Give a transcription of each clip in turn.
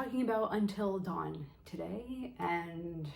talking about Until Dawn today, and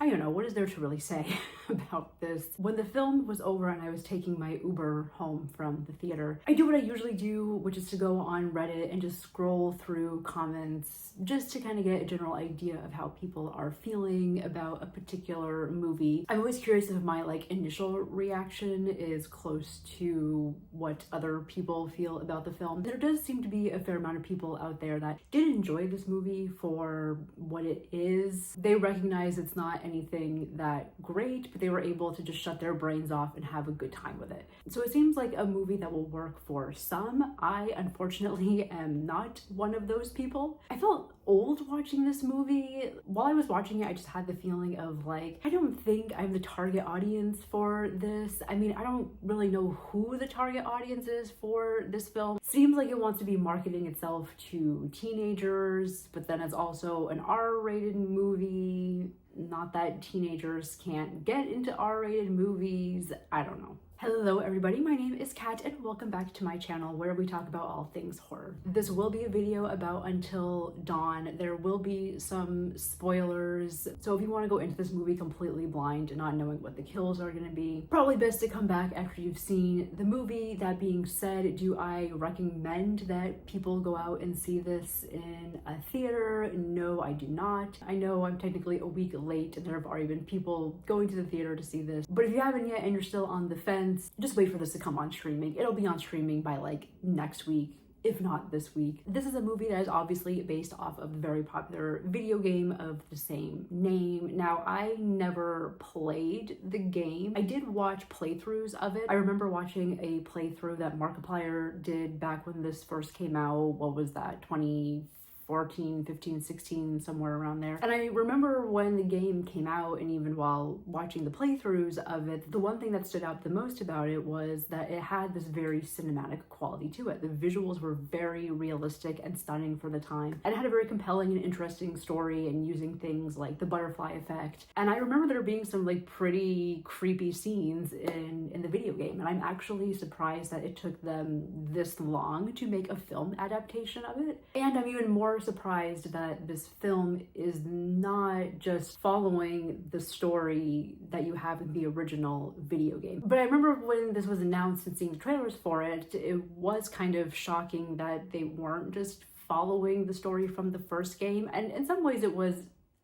I don't know, what is there to really say about this? When the film was over and I was taking my Uber home from the theater, I do what I usually do, which is to go on Reddit and just scroll through comments just to kind of get a general idea of how people are feeling about a particular movie. I'm always curious if my initial reaction is close to what other people feel about the film. There does seem to be a fair amount of people out there that did enjoy this movie for what it is. They recognize it's not anything that great, but they were able to just shut their brains off and have a good time with it. So it seems like a movie that will work for some. I unfortunately am not one of those people. I felt old watching this movie. While I was watching it, I just had the feeling of I don't think I'm the target audience for this. I mean, I don't really know who the target audience is for this film. Seems like it wants to be marketing itself to teenagers, but then it's also an R-rated movie. Not that teenagers can't get into R-rated movies. I don't know. Hello everybody, my name is Kat and welcome back to my channel where we talk about all things horror. This will be a video about Until Dawn. There will be some spoilers, so if you want to go into this movie completely blind and not knowing what the kills are going to be, probably best to come back after you've seen the movie. That being said, do I recommend that people go out and see this in a theater? No, I do not. I know I'm technically a week late and there have already been people going to the theater to see this, but if you haven't yet and you're still on the fence, just wait for this to come on streaming. It'll be on streaming by next week, if not this week. This is a movie that is obviously based off of the very popular video game of the same name. Now, I never played the game. I did watch playthroughs of it. I remember watching a playthrough that Markiplier did back when this first came out. What was that, 2014, 15, 16, somewhere around there. And I remember when the game came out, and even while watching the playthroughs of it, the one thing that stood out the most about it was that it had this very cinematic quality to it. The visuals were very realistic and stunning for the time, and it had a very compelling and interesting story and using things like the butterfly effect. And I remember there being some pretty creepy scenes in the video game, and I'm actually surprised that it took them this long to make a film adaptation of it. And I'm even more surprised that this film is not just following the story that you have in the original video game. But I remember when this was announced and seeing the trailers for it, it was kind of shocking that they weren't just following the story from the first game. And in some ways it was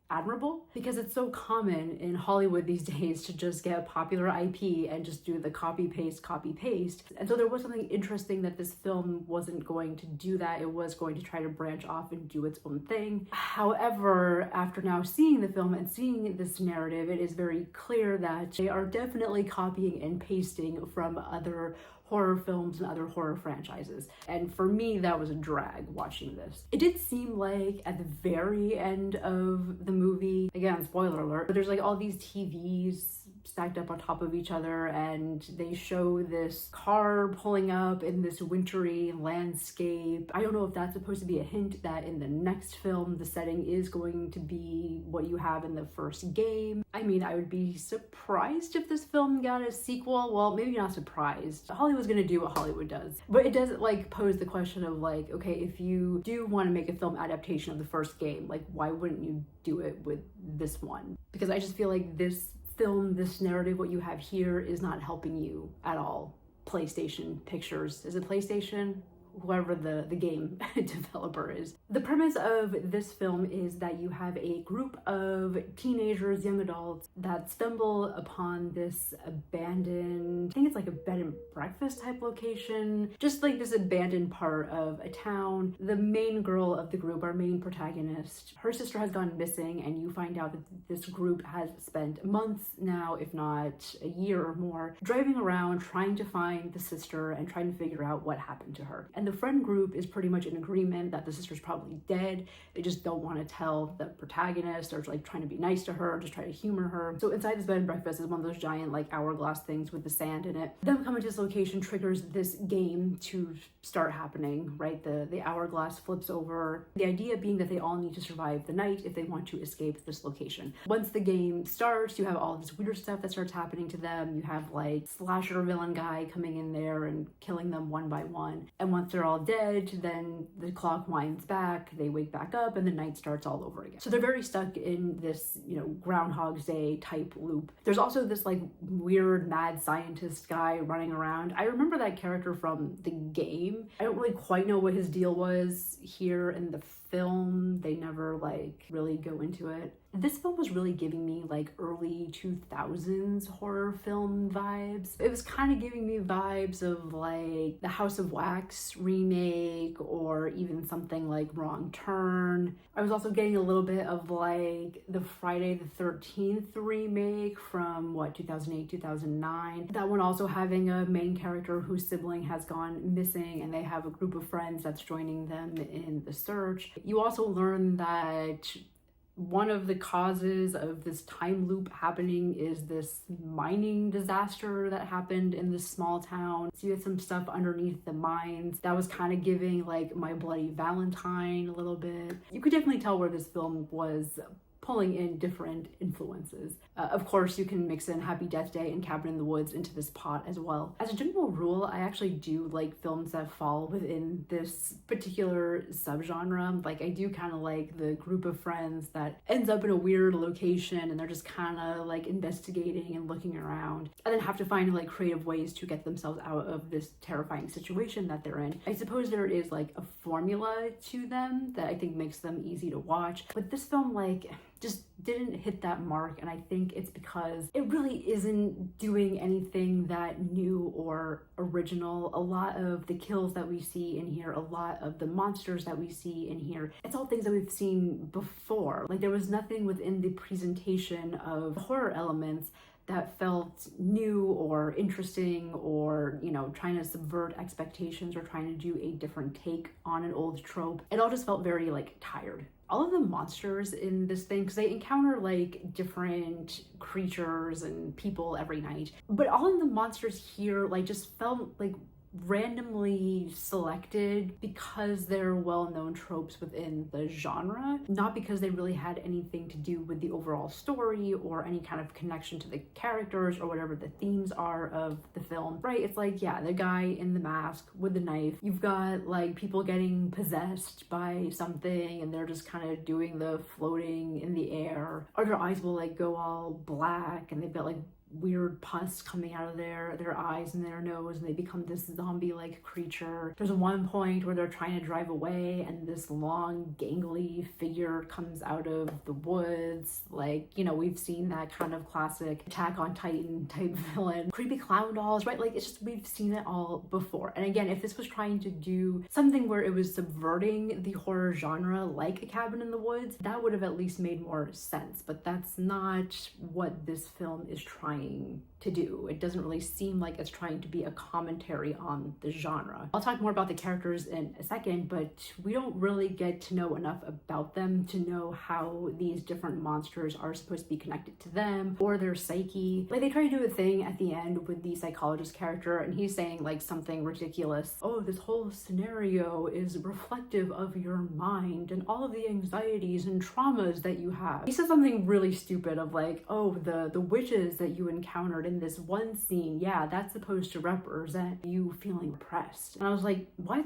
admirable, because it's so common in Hollywood these days to just get a popular IP and just do the copy paste. And so there was something interesting that this film wasn't going to do that. It was going to try to branch off and do its own thing. However, after now seeing the film and seeing this narrative, it is very clear that they are definitely copying and pasting from other horror films and other horror franchises. And for me, that was a drag watching this. It did seem like at the very end of the movie, again, spoiler alert, but there's all these TVs stacked up on top of each other, and they show this car pulling up in this wintry landscape. I don't know if that's supposed to be a hint that in the next film the setting is going to be what you have in the first game. I mean, I would be surprised if this film got a sequel. Well, maybe not surprised. Hollywood's gonna do what Hollywood does. But it does pose the question of okay, if you do want to make a film adaptation of the first game, why wouldn't you do it with this one? Because I just feel like this film, this narrative, what you have here is not helping you at all. PlayStation Pictures. Is it PlayStation? Whoever the game developer is. The premise of this film is that you have a group of teenagers, young adults, that stumble upon this abandoned, I think it's a bed and breakfast type location, just this abandoned part of a town. The main girl of the group, our main protagonist, her sister has gone missing, and you find out that this group has spent months now, if not a year or more, driving around trying to find the sister and trying to figure out what happened to her. And the friend group is pretty much in agreement that the sister's probably dead. They just don't want to tell the protagonist, or trying to be nice to her, or just try to humor her. So inside this bed and breakfast is one of those giant hourglass things with the sand in it. Them coming to this location triggers this game to start happening, right? The hourglass flips over. The idea being that they all need to survive the night if they want to escape this location. Once the game starts, you have all this weird stuff that starts happening to them. You have slasher villain guy coming in there and killing them one by one. And once they're they're all dead, then the clock winds back, they wake back up, and the night starts all over again. So they're very stuck in this, you know, Groundhog's Day type loop. There's also this like weird mad scientist guy running around. I remember that character from the game. I don't really quite know what his deal was here in the film. They never like really go into it. This film was really giving me like early 2000s horror film vibes. It was kind of giving me vibes of like the House of Wax remake, or even something like Wrong Turn. I was also getting a little bit of like the Friday the 13th remake from 2008, 2009. That one also having a main character whose sibling has gone missing, and they have a group of friends that's joining them in the search. You also learn that one of the causes of this time loop happening is this mining disaster that happened in this small town. So you had some stuff underneath the mines that was kind of giving like My Bloody Valentine a little bit. You could definitely tell where this film was pulling in different influences. Of course, you can mix in Happy Death Day and Cabin in the Woods into this pot as well. As a general rule, I actually do like films that fall within this particular subgenre. Like, I do kind of like the group of friends that ends up in a weird location and they're just kind of like investigating and looking around, and then have to find like creative ways to get themselves out of this terrifying situation that they're in. I suppose there is like a formula to them that I think makes them easy to watch, but this film like just didn't hit that mark, and I think it's because it really isn't doing anything that new or original. A lot of the kills that we see in here, a lot of the monsters that we see in here, it's all things that we've seen before. Like, there was nothing within the presentation of horror elements that felt new or interesting, or, you know, trying to subvert expectations or trying to do a different take on an old trope. It all just felt very like tired. All of the monsters in this thing, because they encounter like different creatures and people every night, but all of the monsters here like just felt like randomly selected because they're well-known tropes within the genre, not because they really had anything to do with the overall story or any kind of connection to the characters or whatever the themes are of the film, right? It's like, yeah, the guy in the mask with the knife, you've got like people getting possessed by something and they're just kind of doing the floating in the air, or their eyes will like go all black and they've got like weird pus coming out of their eyes and their nose, and they become this zombie-like creature. There's one point where they're trying to drive away and this long gangly figure comes out of the woods. Like, you know, we've seen that kind of classic Attack on Titan type villain. Creepy clown dolls, right? Like, it's just, we've seen it all before. And again, if this was trying to do something where it was subverting the horror genre like A Cabin in the Woods, that would have at least made more sense, but that's not what this film is trying to do. It doesn't really seem like it's trying to be a commentary on the genre. I'll talk more about the characters in a second, but we don't really get to know enough about them to know how these different monsters are supposed to be connected to them or their psyche. Like, they try to do a thing at the end with the psychologist character, and he's saying like something ridiculous. Oh, this whole scenario is reflective of your mind and all of the anxieties and traumas that you have. He says something really stupid of like, oh, the witches that you encountered in this one scene, yeah, that's supposed to represent you feeling oppressed. And I was like, what?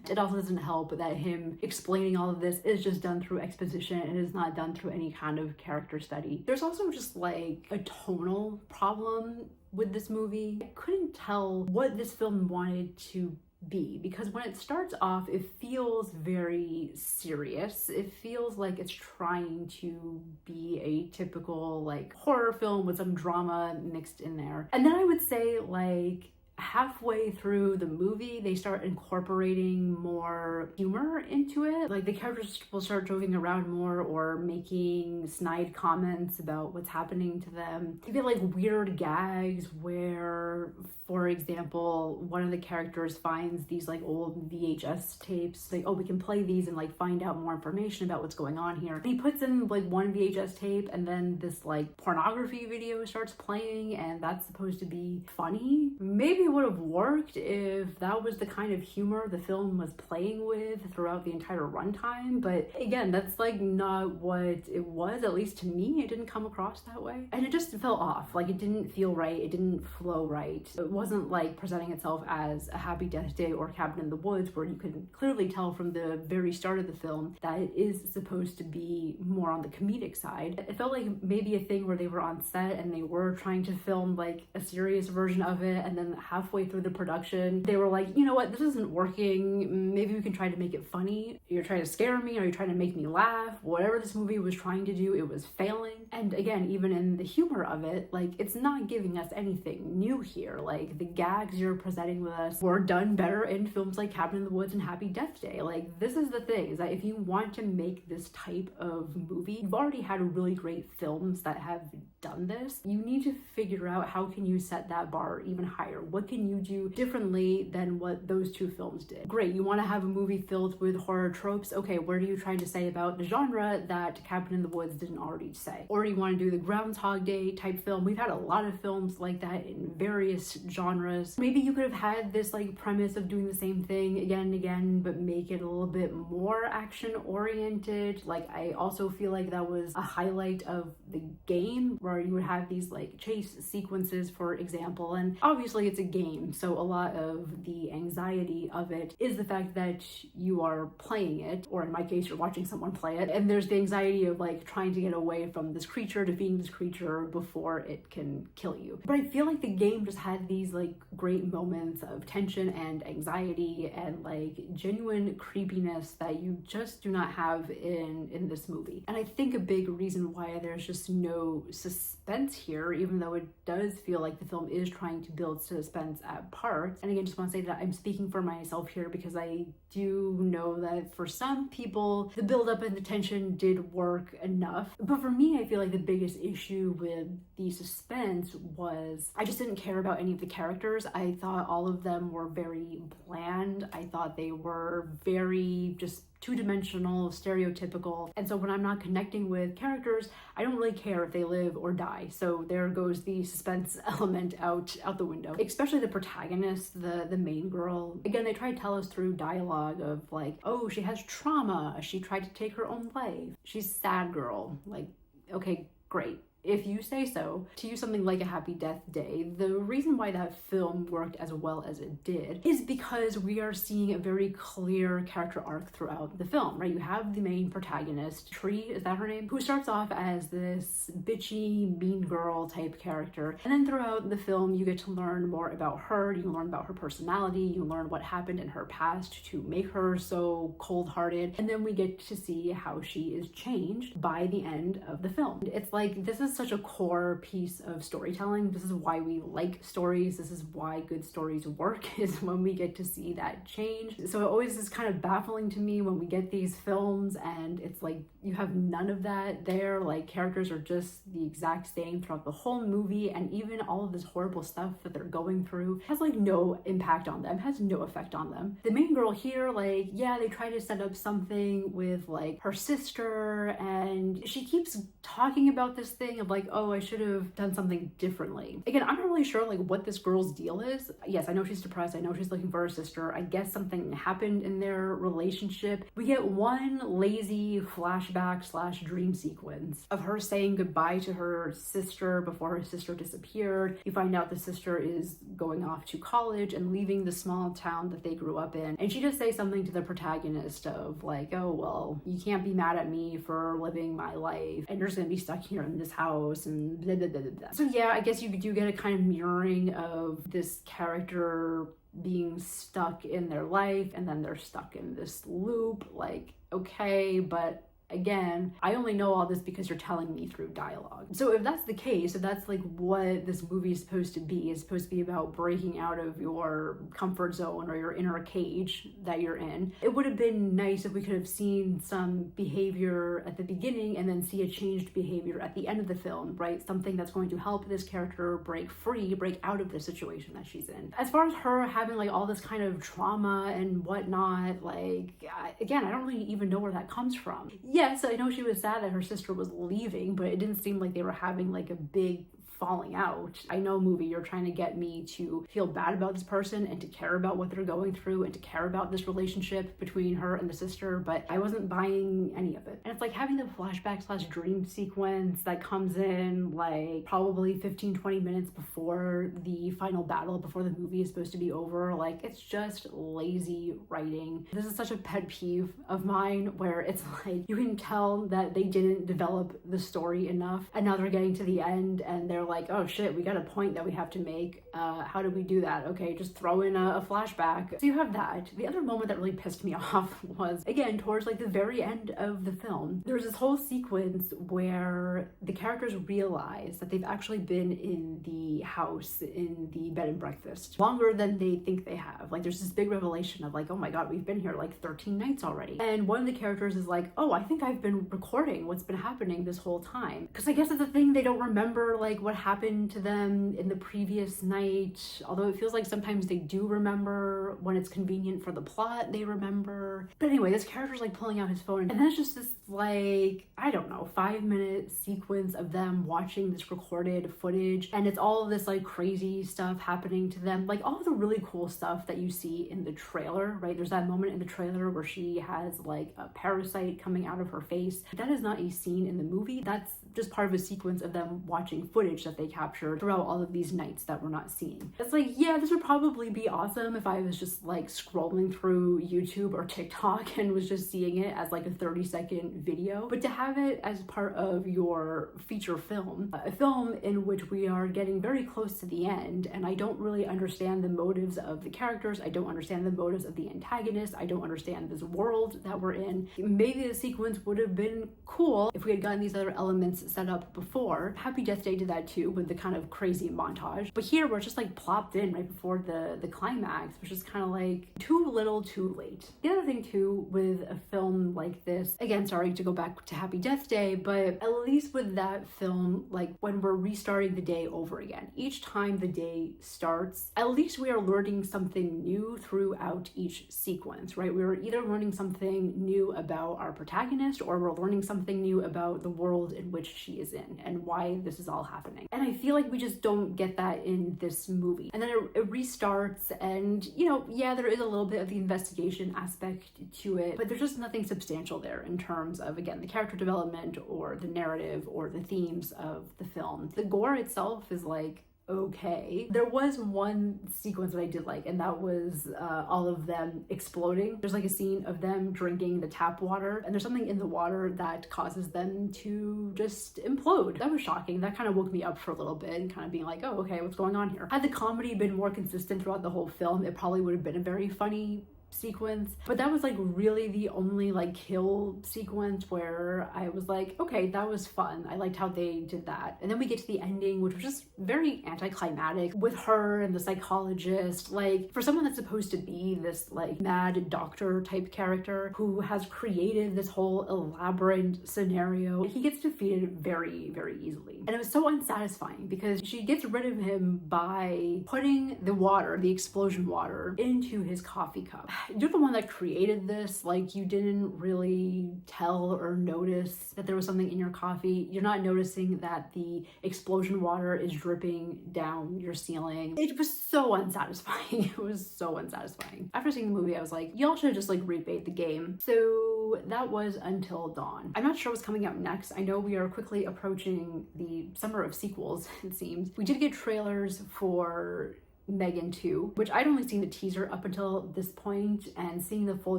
It also doesn't help that him explaining all of this is just done through exposition and is not done through any kind of character study. There's also just like a tonal problem with this movie. I couldn't tell what this film wanted to be, because when it starts off, it feels very serious. It feels like it's trying to be a typical like horror film with some drama mixed in there. And then I would say like halfway through the movie, they start incorporating more humor into it. Like, the characters will start joking around more or making snide comments about what's happening to them. You get like weird gags where, for example, one of the characters finds these like old VHS tapes. Like, oh, we can play these and like find out more information about what's going on here. And he puts in like one VHS tape, and then this like pornography video starts playing, and that's supposed to be funny. Maybe maybe it would have worked if that was the kind of humor the film was playing with throughout the entire runtime, but again, that's like not what it was. At least to me, it didn't come across that way, and it just fell off. Like, it didn't feel right, it didn't flow right. It wasn't like presenting itself as a Happy Death Day or Cabin in the Woods, where you could clearly tell from the very start of the film that it is supposed to be more on the comedic side. It felt like maybe a thing where they were on set and they were trying to film like a serious version of it, and then halfway through the production they were like, you know what, this isn't working, maybe we can try to make it funny. You're trying to scare me, or you're trying to make me laugh. Whatever this movie was trying to do, it was failing. And again, even in the humor of it, like, it's not giving us anything new here. Like, the gags you're presenting with us were done better in films like Cabin in the Woods and Happy Death Day. Like, this is the thing, is that if you want to make this type of movie, you've already had really great films that have done this. You need to figure out how can you set that bar even higher. What can you do differently than what those two films did? Great, you want to have a movie filled with horror tropes. Okay, what are you trying to say about the genre that Cabin in the Woods didn't already say? Or you want to do the Groundhog Day type film. We've had a lot of films like that in various genres. Maybe you could have had this like premise of doing the same thing again and again, but make it a little bit more action oriented. Like, I also feel like that was a highlight of the game, where you would have these like chase sequences, for example, and obviously it's a game, so a lot of the anxiety of it is the fact that you are playing it, or in my case, you're watching someone play it, and there's the anxiety of like trying to get away from this creature, defeating this creature before it can kill you. But I feel like the game just had these like great moments of tension and anxiety and like genuine creepiness that you just do not have in this movie. And I think a big reason why there's just no suspense here, even though it does feel like the film is trying to build suspense at parts. And again, just want to say that I'm speaking for myself here, because I do know that for some people the build-up and the tension did work enough. But for me, I feel like the biggest issue with the suspense was I just didn't care about any of the characters. I thought all of them were very bland. I thought they were very just two-dimensional, stereotypical. And so when I'm not connecting with characters, I don't really care if they live or die. So there goes the suspense element out the window. Especially the protagonist, the main girl. Again, they try to tell us through dialogue of like, oh, she has trauma, she tried to take her own life, she's a sad girl. Like, okay, great. If you say so. To use something like A Happy Death Day, the reason why that film worked as well as it did is because we are seeing a very clear character arc throughout the film, right? You have the main protagonist, Tree, is that her name? Who starts off as this bitchy, mean girl type character. And then throughout the film, you get to learn more about her, you learn about her personality, you learn what happened in her past to make her so cold-hearted. And then we get to see how she is changed by the end of the film. It's like, this is such a core piece of storytelling. This is why we like stories. This is why good stories work, is when we get to see that change. So it always is kind of baffling to me when we get these films and it's like you have none of that there. Like, characters are just the exact same throughout the whole movie, and even all of this horrible stuff that they're going through has like no impact on them, has no effect on them. The main girl here, like, yeah, they try to set up something with like her sister, and she keeps talking about this thing of like, oh, I should have done something differently. Again, I'm not really sure like what this girl's deal is. Yes, I know she's depressed, I know she's looking for her sister, I guess something happened in their relationship. We get one lazy flashback / dream sequence of her saying goodbye to her sister before her sister disappeared. You find out the sister is going off to college and leaving the small town that they grew up in, and she just says something to the protagonist of like, oh, well, you can't be mad at me for living my life, and you're just gonna be stuck here in this house, and blah, blah, blah, blah, blah. So yeah, I guess you do get a kind of mirroring of this character being stuck in their life, and then they're stuck in this loop. Like, okay, but again, I only know all this because you're telling me through dialogue. So if that's the case, if that's like what this movie is supposed to be, it's supposed to be about breaking out of your comfort zone or your inner cage that you're in, it would have been nice if we could have seen some behavior at the beginning and then see a changed behavior at the end of the film, right? Something that's going to help this character break free, break out of the situation that she's in. As far as her having like all this kind of trauma and whatnot, like, again, I don't really even know where that comes from. Yes, I know she was sad that her sister was leaving, but it didn't seem like they were having like a big falling out. I know, movie, you're trying to get me to feel bad about this person and to care about what they're going through and to care about this relationship between her and the sister, but I wasn't buying any of it. And it's like having the flashback/dream sequence that comes in like probably 15-20 minutes before the final battle, before the movie is supposed to be over. Like, it's just lazy writing. This is such a pet peeve of mine, where it's like you can tell that they didn't develop the story enough, and now they're getting to the end and they're like, oh shit, we got a point that we have to make. How do we do that? Okay, just throw in a flashback. So you have that. The other moment that really pissed me off was, again, towards like the very end of the film. There's this whole sequence where the characters realize that they've actually been in the house, in the bed and breakfast, longer than they think they have. Like, there's this big revelation of like, oh my god, we've been here like 13 nights already. And one of the characters is like, oh, I think I've been recording what's been happening this whole time. Because I guess it's a thing, they don't remember like what happened to them in the previous night, although it feels like sometimes they do remember when it's convenient for the plot, they remember. But anyway, this character's like pulling out his phone, and then it's just this like, I don't know, 5-minute sequence of them watching this recorded footage, and it's all of this like crazy stuff happening to them, like all of the really cool stuff that you see in the trailer, right? There's that moment in the trailer where she has like a parasite coming out of her face. That is not a scene in the movie. That's just part of a sequence of them watching footage that they captured throughout all of these nights that we're not seeing. It's like, yeah, this would probably be awesome if I was just like scrolling through YouTube or TikTok and was just seeing it as like a 30-second video, but to have it as part of your feature film, a film in which we are getting very close to the end, and I don't really understand the motives of the characters, I don't understand the motives of the antagonist, I don't understand this world that we're in. Maybe the sequence would have been cool if we had gotten these other elements set up before. Happy Death Day did that too, with the kind of crazy montage, but here we're just like plopped in right before the climax, which is kind of like too little too late. The other thing too with a film like this, again, sorry to go back to Happy Death Day, but at least with that film, like when we're restarting the day over again, each time the day starts, at least we are learning something new throughout each sequence, right? We're either learning something new about our protagonist, or we're learning something new about the world in which she is in and why this is all happening. And I feel like we just don't get that in this movie. And then it restarts, and you know, yeah, there is a little bit of the investigation aspect to it, but there's just nothing substantial there in terms of, again, the character development or the narrative or the themes of the film. The gore itself is like, okay. There was one sequence that I did like, and that was all of them exploding. There's like a scene of them drinking the tap water, and there's something in the water that causes them to just implode. That was shocking. That kind of woke me up for a little bit and kind of being like, oh, okay, what's going on here? Had the comedy been more consistent throughout the whole film, it probably would have been a very funny sequence, but that was like really the only like kill sequence where I was like, okay, that was fun. I liked how they did that. And then we get to the ending, which was just very anticlimactic, with her and the psychologist. Like, for someone that's supposed to be this like mad doctor type character who has created this whole elaborate scenario, he gets defeated very, very easily. And it was so unsatisfying because she gets rid of him by putting the water, the explosion water, into his coffee cup. You're the one that created this. Like, you didn't really tell or notice that there was something in your coffee. You're not noticing that the explosion water is dripping down your ceiling. It was so unsatisfying. It was so unsatisfying. After seeing the movie, I was like, y'all should have just like rebate the game. So that was Until Dawn. I'm not sure what's coming out next. I know we are quickly approaching the summer of sequels, it seems. We did get trailers for Megan 2, which I'd only seen the teaser up until this point, and seeing the full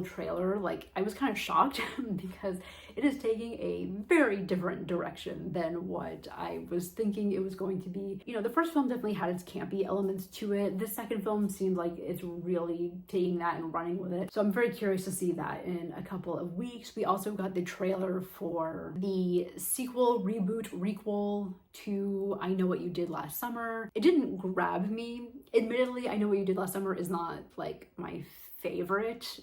trailer, like, I was kind of shocked because it is taking a very different direction than what I was thinking it was going to be. You know, the first film definitely had its campy elements to it. The second film seemed like it's really taking that and running with it. So I'm very curious to see that in a couple of weeks. We also got the trailer for the sequel, reboot, requel to I Know What You Did Last Summer. It didn't grab me. Admittedly, I Know What You Did Last Summer is not like my favorite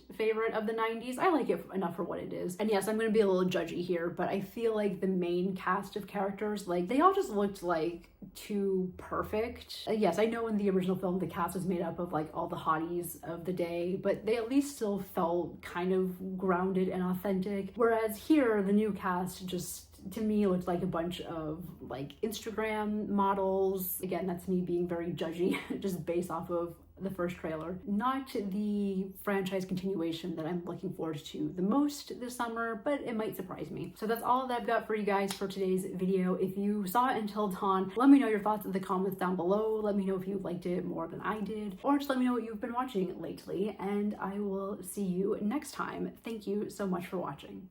of the 90s. I like it enough for what it is. And yes, I'm gonna be a little judgy here, but I feel like the main cast of characters, like, they all just looked like too perfect. Yes, I know in the original film the cast was made up of like all the hotties of the day, but they at least still felt kind of grounded and authentic. Whereas here, the new cast just to me looked like a bunch of like Instagram models. Again, that's me being very judgy just based off of the first trailer. Not the franchise continuation that I'm looking forward to the most this summer, but it might surprise me. So that's all that I've got for you guys for today's video. If you saw it until dawn, let me know your thoughts in the comments down below. Let me know if you liked it more than I did, or just let me know what you've been watching lately, and I will see you next time. Thank you so much for watching.